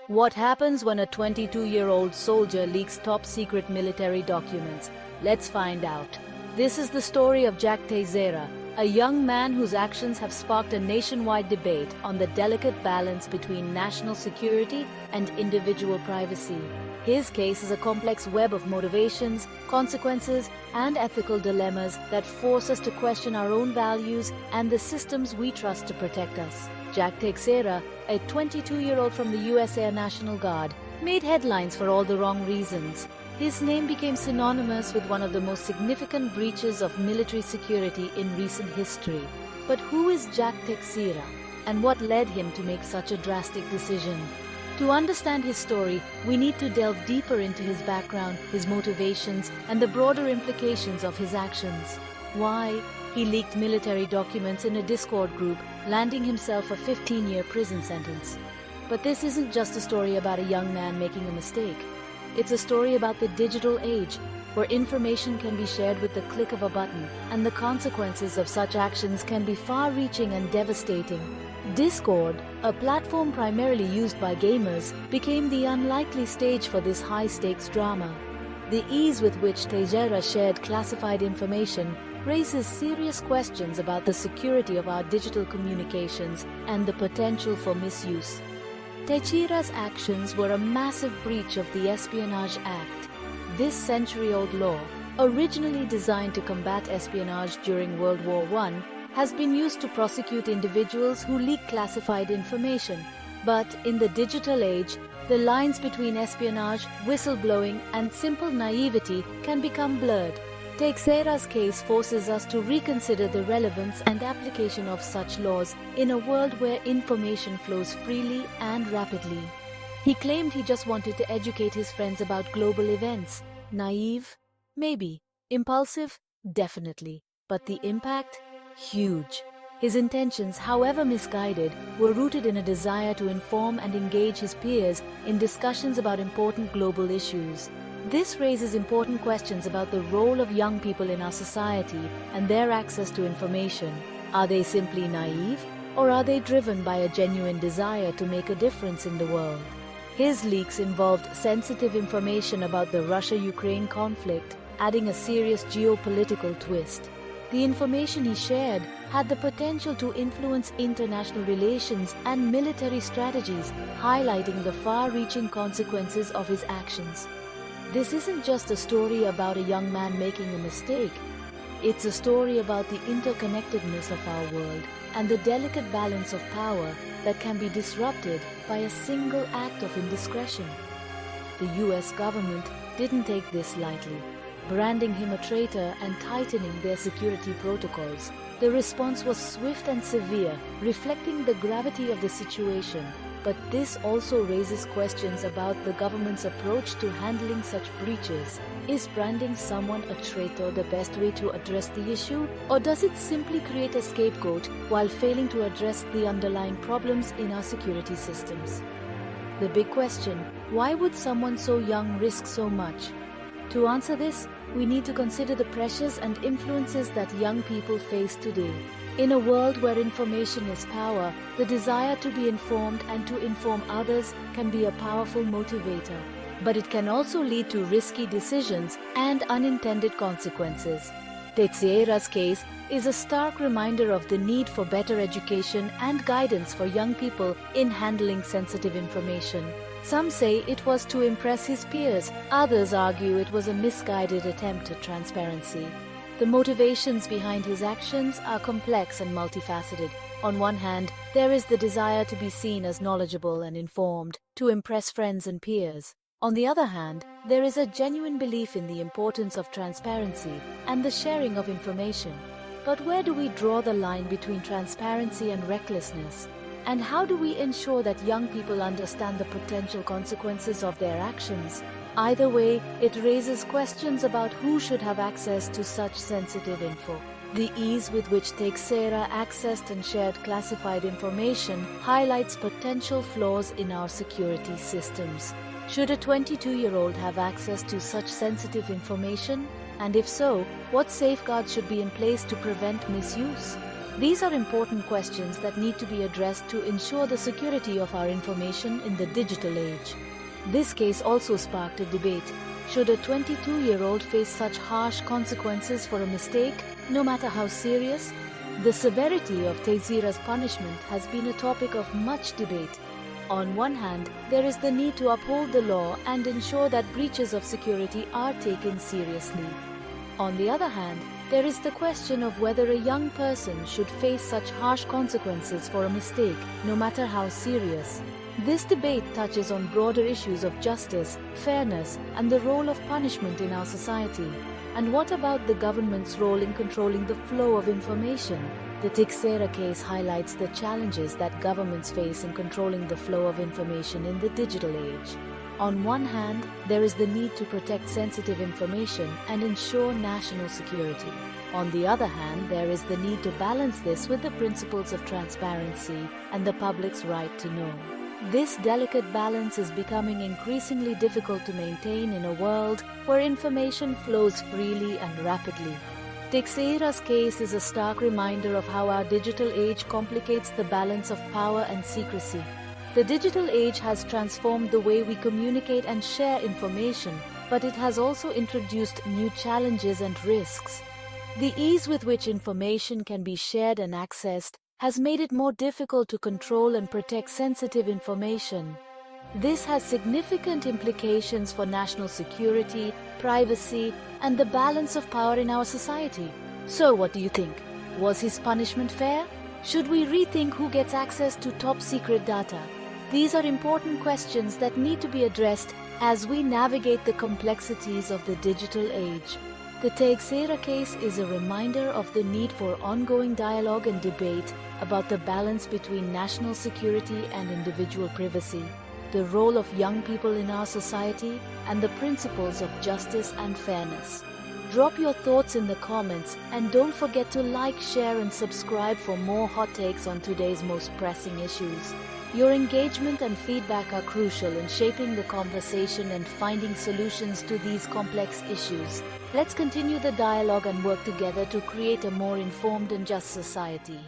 What happens when a 22-year-old soldier leaks top-secret military documents? Let's find out. This is the story of Jack Teixeira, a young man whose actions have sparked a nationwide debate on the delicate balance between national security and individual privacy. His case is a complex web of motivations, consequences, and ethical dilemmas that force us to question our own values and the systems we trust to protect us. Jack Teixeira, a 22-year-old from the US Air National Guard, made headlines for all the wrong reasons. His name became synonymous with one of the most significant breaches of military security in recent history. But who is Jack Teixeira, and what led him to make such a drastic decision? To understand his story, we need to delve deeper into his background, his motivations, and the broader implications of his actions. Why? He leaked military documents in a Discord group, landing himself a 15-year prison sentence. But this isn't just a story about a young man making a mistake. It's a story about the digital age, where information can be shared with the click of a button, and the consequences of such actions can be far-reaching and devastating. Discord, a platform primarily used by gamers, became the unlikely stage for this high-stakes drama. The ease with which Teixeira shared classified information raises serious questions about the security of our digital communications and the potential for misuse. Teixeira's actions were a massive breach of the Espionage Act. This century-old law, originally designed to combat espionage during World War I, has been used to prosecute individuals who leak classified information. But in the digital age, the lines between espionage, whistleblowing, and simple naivety can become blurred. Teixeira's case forces us to reconsider the relevance and application of such laws in a world where information flows freely and rapidly. He claimed he just wanted to educate his friends about global events. Naive? Maybe. Impulsive? Definitely. But the impact? Huge. His intentions, however misguided, were rooted in a desire to inform and engage his peers in discussions about important global issues. This raises important questions about the role of young people in our society and their access to information. Are they simply naive, or are they driven by a genuine desire to make a difference in the world? His leaks involved sensitive information about the Russia-Ukraine conflict, adding a serious geopolitical twist. The information he shared had the potential to influence international relations and military strategies, highlighting the far-reaching consequences of his actions. This isn't just a story about a young man making a mistake. It's a story about the interconnectedness of our world and the delicate balance of power that can be disrupted by a single act of indiscretion. The US government didn't take this lightly, branding him a traitor and tightening their security protocols. The response was swift and severe, reflecting the gravity of the situation. But this also raises questions about the government's approach to handling such breaches. Is branding someone a traitor the best way to address the issue? Or does it simply create a scapegoat while failing to address the underlying problems in our security systems? The big question: why would someone so young risk so much? To answer this, we need to consider the pressures and influences that young people face today. In a world where information is power, the desire to be informed and to inform others can be a powerful motivator. But it can also lead to risky decisions and unintended consequences. Teixeira's case is a stark reminder of the need for better education and guidance for young people in handling sensitive information. Some say it was to impress his peers, others argue it was a misguided attempt at transparency. The motivations behind his actions are complex and multifaceted. On one hand, there is the desire to be seen as knowledgeable and informed, to impress friends and peers. On the other hand, there is a genuine belief in the importance of transparency and the sharing of information. But where do we draw the line between transparency and recklessness? And how do we ensure that young people understand the potential consequences of their actions? Either way, it raises questions about who should have access to such sensitive info. The ease with which Teixeira accessed and shared classified information highlights potential flaws in our security systems. Should a 22-year-old have access to such sensitive information? And if so, what safeguards should be in place to prevent misuse? These are important questions that need to be addressed to ensure the security of our information in the digital age. This case also sparked a debate. Should a 22-year-old face such harsh consequences for a mistake, no matter how serious? The severity of Teixeira's punishment has been a topic of much debate. On one hand, there is the need to uphold the law and ensure that breaches of security are taken seriously. On the other hand, there is the question of whether a young person should face such harsh consequences for a mistake, no matter how serious. This debate touches on broader issues of justice, fairness, and the role of punishment in our society. And what about the government's role in controlling the flow of information? The Teixeira case highlights the challenges that governments face in controlling the flow of information in the digital age. On one hand, there is the need to protect sensitive information and ensure national security. On the other hand, there is the need to balance this with the principles of transparency and the public's right to know. This delicate balance is becoming increasingly difficult to maintain in a world where information flows freely and rapidly. Teixeira's case is a stark reminder of how our digital age complicates the balance of power and secrecy. The digital age has transformed the way we communicate and share information, but it has also introduced new challenges and risks. The ease with which information can be shared and accessed has made it more difficult to control and protect sensitive information. This has significant implications for national security, privacy, and the balance of power in our society. So what do you think? Was his punishment fair? Should we rethink who gets access to top-secret data? These are important questions that need to be addressed as we navigate the complexities of the digital age. The Teixeira case is a reminder of the need for ongoing dialogue and debate about the balance between national security and individual privacy, the role of young people in our society, and the principles of justice and fairness. Drop your thoughts in the comments and don't forget to like, share, and subscribe for more hot takes on today's most pressing issues. Your engagement and feedback are crucial in shaping the conversation and finding solutions to these complex issues. Let's continue the dialogue and work together to create a more informed and just society.